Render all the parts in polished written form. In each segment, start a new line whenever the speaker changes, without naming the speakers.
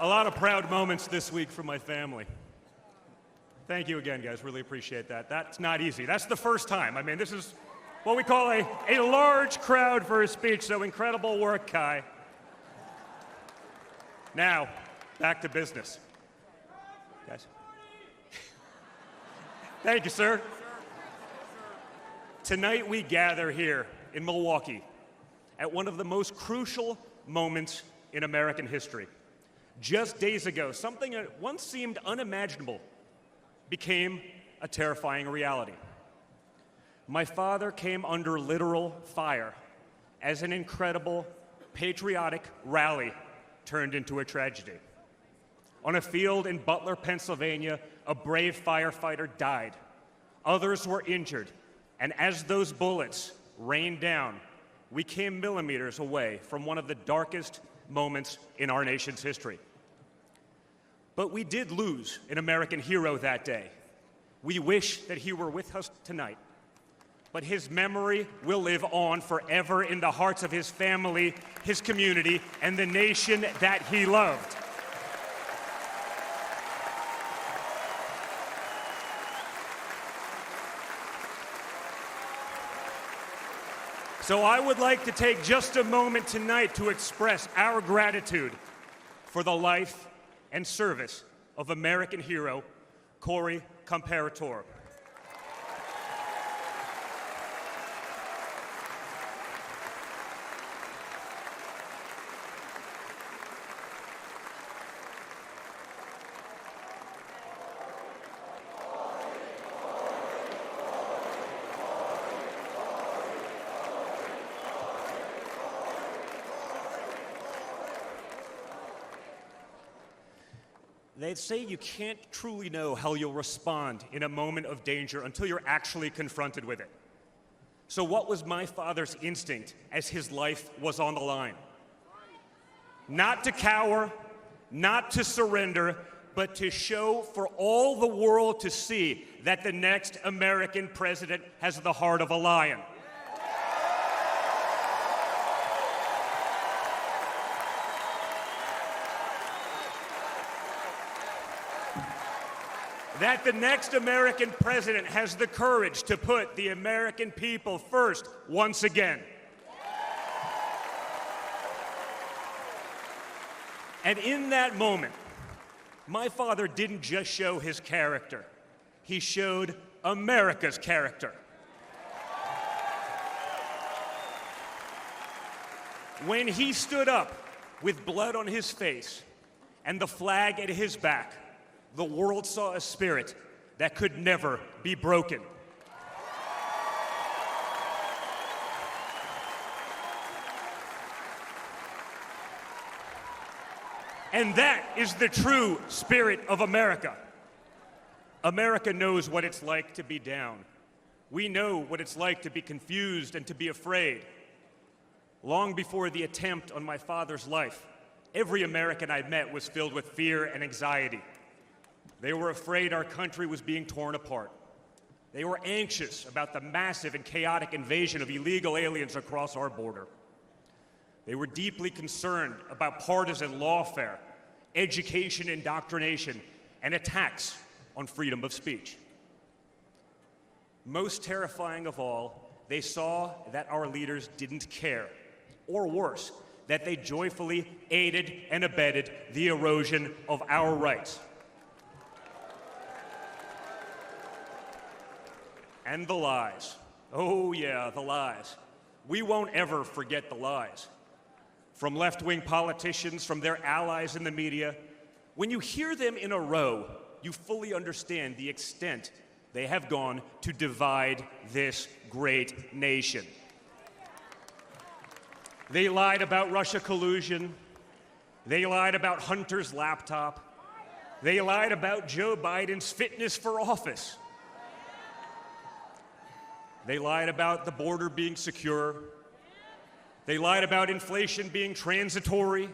A lot of proud moments this week from my family. Thank you again, guys. Really appreciate that. That's not easy. That's the first time. I mean, this is what we call a large crowd for a speech, so incredible work, Kai. Now, back to business. Guys. Thank you, sir. Tonight we gather here in Milwaukee at one of the most crucial moments in American history. Just days ago, something that once seemed unimaginable became a terrifying reality. My father came under literal fire as an incredible, patriotic rally turned into a tragedy. On a field in Butler, Pennsylvania, a brave firefighter died. Others were injured, and as those bullets rained down, we came millimeters away from one of the darkest moments in our nation's history. But we did lose an American hero that day. We wish that he were with us tonight, but his memory will live on forever in the hearts of his family, his community, and the nation that he loved. So I would like to take just a moment tonight to express our gratitude for the life and service of American hero Comperatore. They say you can't truly know how you'll respond in a moment of danger until you're actually confronted with it. So what was my father's instinct as his life was on the line? Not to cower, not to surrender, but to show for all the world to see that the next American president has the heart of a lion. That the next American president has the courage to put the American people first once again. And in that moment, my father didn't just show his character, he showed America's character. When he stood up with blood on his face and the flag at his back, the world saw a spirit that could never be broken. And that is the true spirit of America. America knows what it's like to be down. We know what it's like to be confused and to be afraid. Long before the attempt on my father's life, every American I met was filled with fear and anxiety. They were afraid our country was being torn apart. They were anxious about the massive and chaotic invasion of illegal aliens across our border. They were deeply concerned about partisan lawfare, education indoctrination, and attacks on freedom of speech. Most terrifying of all, they saw that our leaders didn't care, or worse, that they joyfully aided and abetted the erosion of our rights. And the lies. Oh yeah, the lies. We won't ever forget the lies. From left-wing politicians, from their allies in the media, when you hear them in a row, you fully understand the extent they have gone to divide this great nation. They lied about Russia collusion. They lied about Hunter's laptop. They lied about Joe Biden's fitness for office. They lied about the border being secure. They lied about inflation being transitory.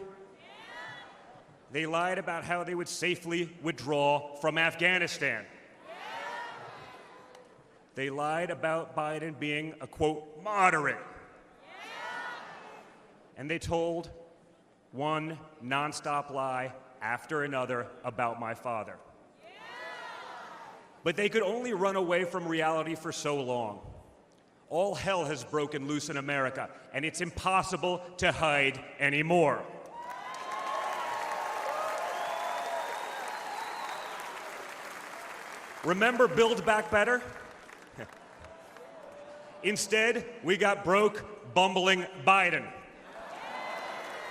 They lied about how they would safely withdraw from Afghanistan. They lied about Biden being a, quote, moderate. And they told one nonstop lie after another about my father. But they could only run away from reality for so long. All hell has broken loose in America, and it's impossible to hide anymore. Remember Build Back Better? Instead, we got broke, bumbling Biden.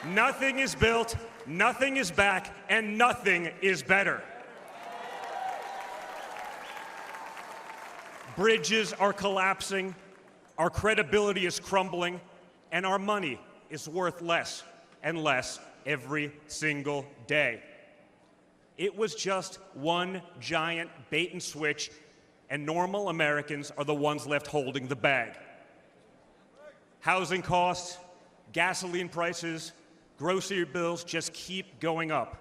Nothing is built, nothing is back, and nothing is better. Bridges are collapsing, our credibility is crumbling, and our money is worth less and less every single day. It was just one giant bait and switch, and normal Americans are the ones left holding the bag. Housing costs, gasoline prices, grocery bills just keep going up.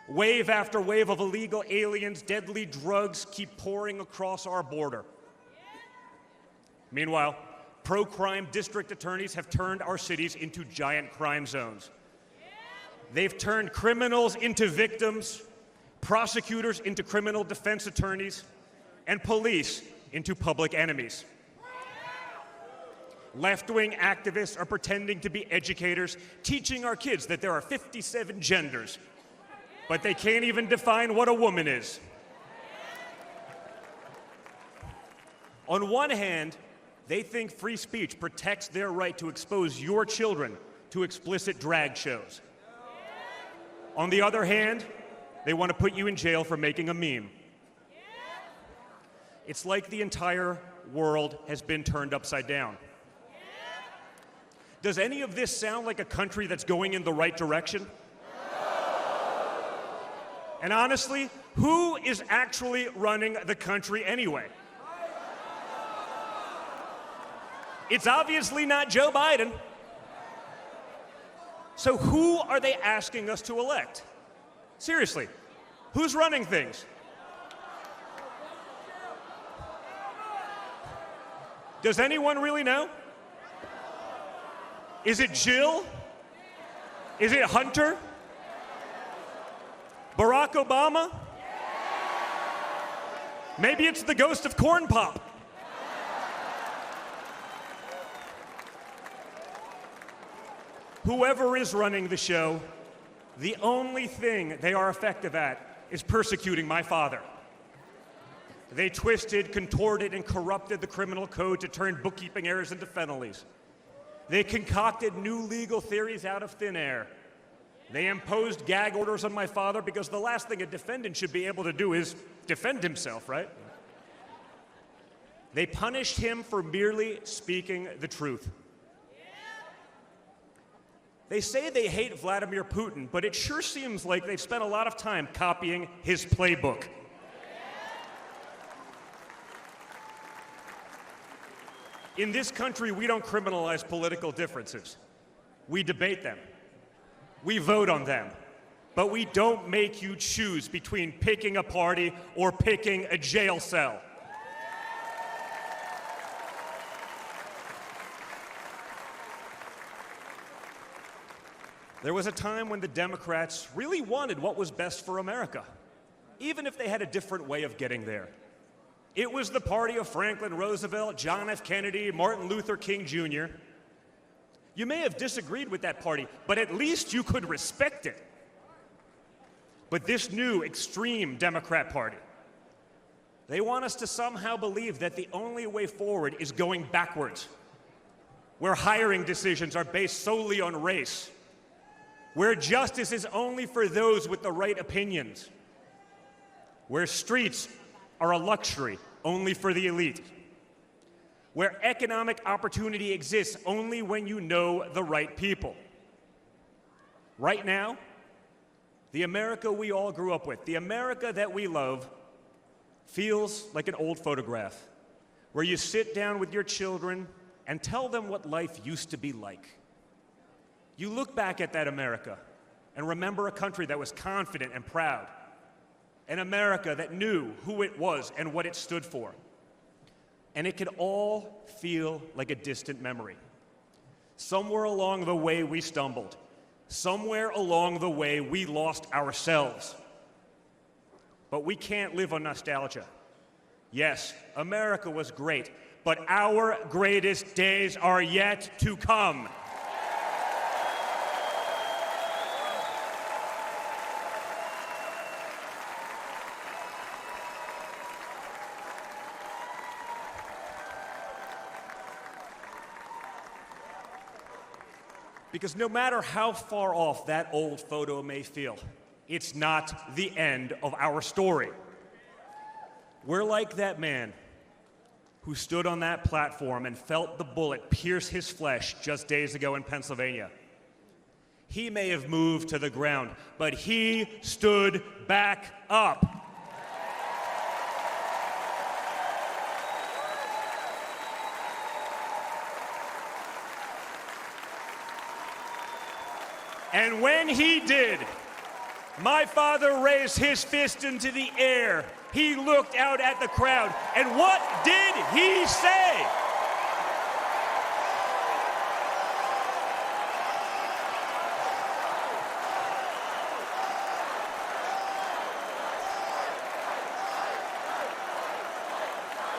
Wave after wave of illegal aliens, deadly drugs keep pouring across our border. Meanwhile, pro-crime district attorneys have turned our cities into giant crime zones. They've turned criminals into victims, prosecutors into criminal defense attorneys, and police into public enemies. Left-wing activists are pretending to be educators, teaching our kids that there are 57 genders, but they can't even define what a woman is. On one hand, they think free speech protects their right to expose your children to explicit drag shows. On the other hand, they want to put you in jail for making a meme. It's like the entire world has been turned upside down. Does any of this sound like a country that's going in the right direction? And honestly, who is actually running the country anyway? It's obviously not Joe Biden. So who are they asking us to elect? Seriously, who's running things? Does anyone really know? Is it Jill? Is it Hunter? Barack Obama? Maybe it's the ghost of Corn Pop. Whoever is running the show, the only thing they are effective at is persecuting my father. They twisted, contorted, and corrupted the criminal code to turn bookkeeping errors into felonies. They concocted new legal theories out of thin air. They imposed gag orders on my father because the last thing a defendant should be able to do is defend himself, right? They punished him for merely speaking the truth. They say they hate Vladimir Putin, but it sure seems like they've spent a lot of time copying his playbook. In this country, we don't criminalize political differences. We debate them. We vote on them. But we don't make you choose between picking a party or picking a jail cell. There was a time when the Democrats really wanted what was best for America, even if they had a different way of getting there. It was the party of Franklin Roosevelt, John F. Kennedy, Martin Luther King Jr. You may have disagreed with that party, but at least you could respect it. But this new extreme Democrat Party, they want us to somehow believe that the only way forward is going backwards, where hiring decisions are based solely on race, where justice is only for those with the right opinions, where streets are a luxury only for the elite, where economic opportunity exists only when you know the right people. Right now, the America we all grew up with, the America that we love, feels like an old photograph where you sit down with your children and tell them what life used to be like. You look back at that America and remember a country that was confident and proud, an America that knew who it was and what it stood for. And it could all feel like a distant memory. Somewhere along the way we stumbled, Somewhere along the way, we lost ourselves. But we can't live on nostalgia. Yes, America was great, but our greatest days are yet to come. Because no matter how far off that old photo may feel, it's not the end of our story. We're like that man who stood on that platform and felt the bullet pierce his flesh just days ago in Pennsylvania. He may have moved to the ground, but he stood back up. And when he did, my father raised his fist into the air. He looked out at the crowd, and what did he say?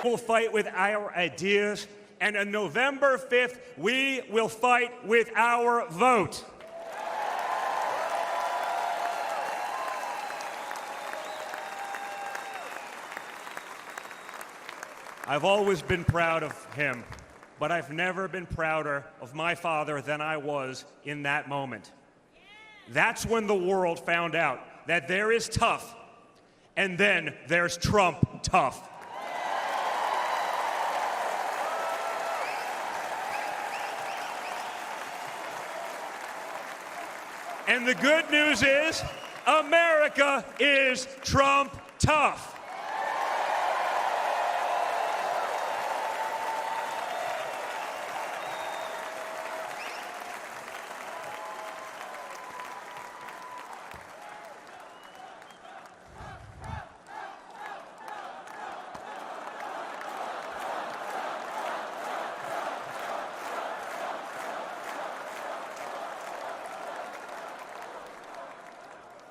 We'll fight with our ideas, and on November 5th, we will fight with our vote. I've always been proud of him, but I've never been prouder of my father than I was in that moment. That's when the world found out that there is tough, and then there's Trump tough. And the good news is, America is Trump tough.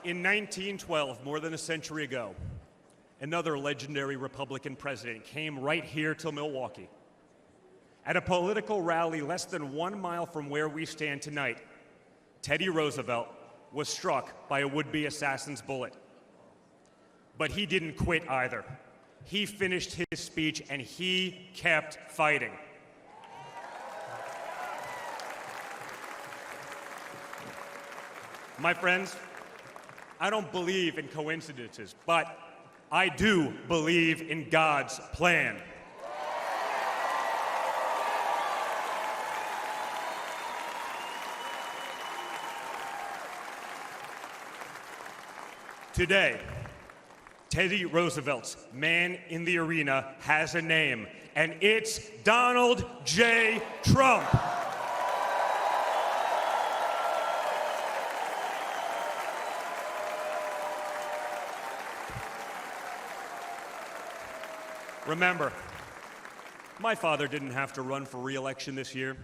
In 1912, more than a century ago, another legendary Republican president came right here to Milwaukee. At a political rally less than 1 mile from where we stand tonight, Teddy Roosevelt was struck by a would-be assassin's bullet. But he didn't quit either. He finished his speech and he kept fighting. My friends, I don't believe in coincidences, but I do believe in God's plan. Today, Teddy Roosevelt's man in the arena has a name, and it's Donald J. Trump. Remember, my father didn't have to run for re-election this year.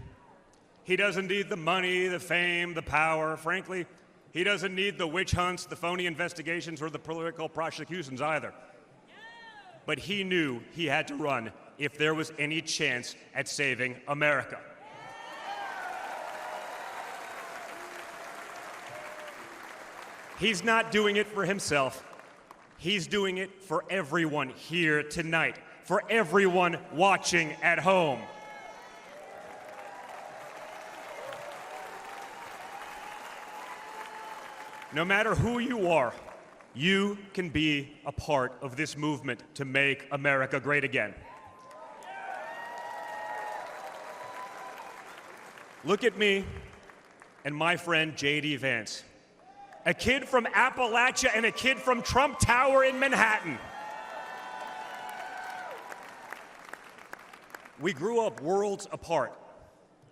He doesn't need the money, the fame, the power. Frankly, he doesn't need the witch hunts, the phony investigations, or the political prosecutions either. But he knew he had to run if there was any chance at saving America. He's not doing it for himself. He's doing it for everyone here tonight, for everyone watching at home. No matter who you are, you can be a part of this movement to make America great again. Look at me and my friend J.D. Vance, a kid from Appalachia and a kid from Trump Tower in Manhattan. We grew up worlds apart,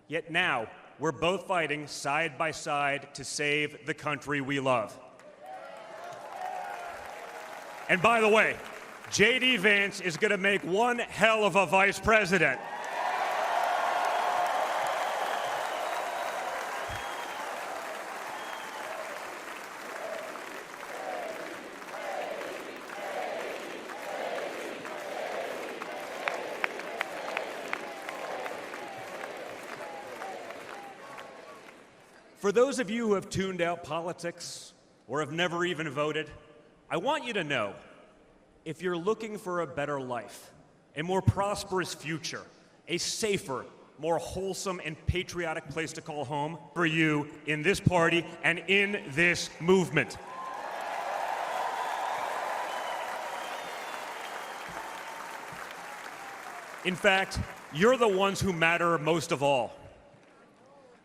yet now we're both fighting side by side to save the country we love. And by the way, J.D. Vance is going to make one hell of a vice president. For those of you who have tuned out politics or have never even voted, I want you to know, if you're looking for a better life, a more prosperous future, a safer, more wholesome and patriotic place to call home for you in this party and in this movement. In fact, you're the ones who matter most of all.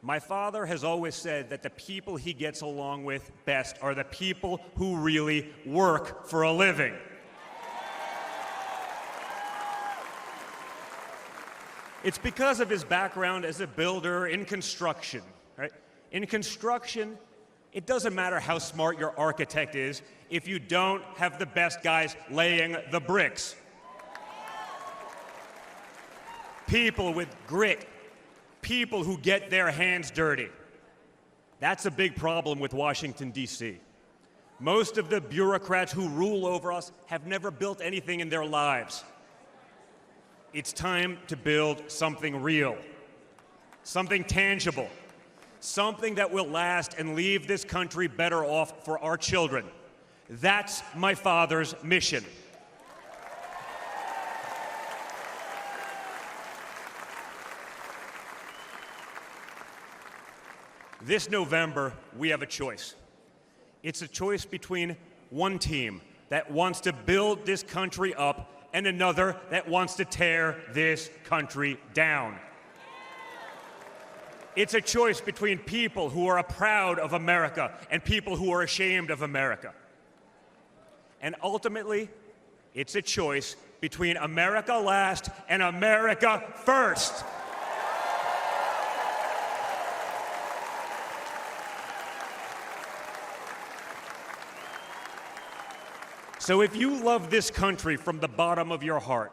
My father has always said that the people he gets along with best are the people who really work for a living. It's because of his background as a builder in construction, right? In construction, it doesn't matter how smart your architect is if you don't have the best guys laying the bricks. People with grit, people who get their hands dirty. That's a big problem with Washington, D.C. Most of the bureaucrats who rule over us have never built anything in their lives. It's time to build something real, something tangible, something that will last and leave this country better off for our children. That's my father's mission. This November, we have a choice. It's a choice between one team that wants to build this country up and another that wants to tear this country down. It's a choice between people who are proud of America and people who are ashamed of America. And ultimately, it's a choice between America last and America first. So if you love this country from the bottom of your heart,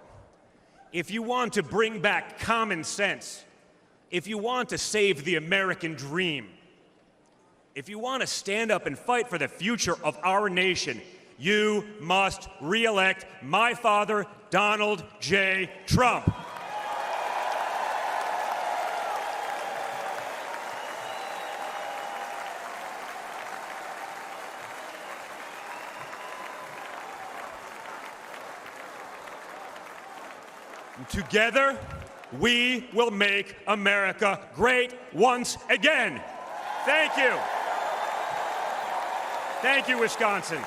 if you want to bring back common sense, if you want to save the American dream, if you want to stand up and fight for the future of our nation, you must re-elect my father, Donald J. Trump. Together, we will make America great once again. Thank you. Thank you, Wisconsin.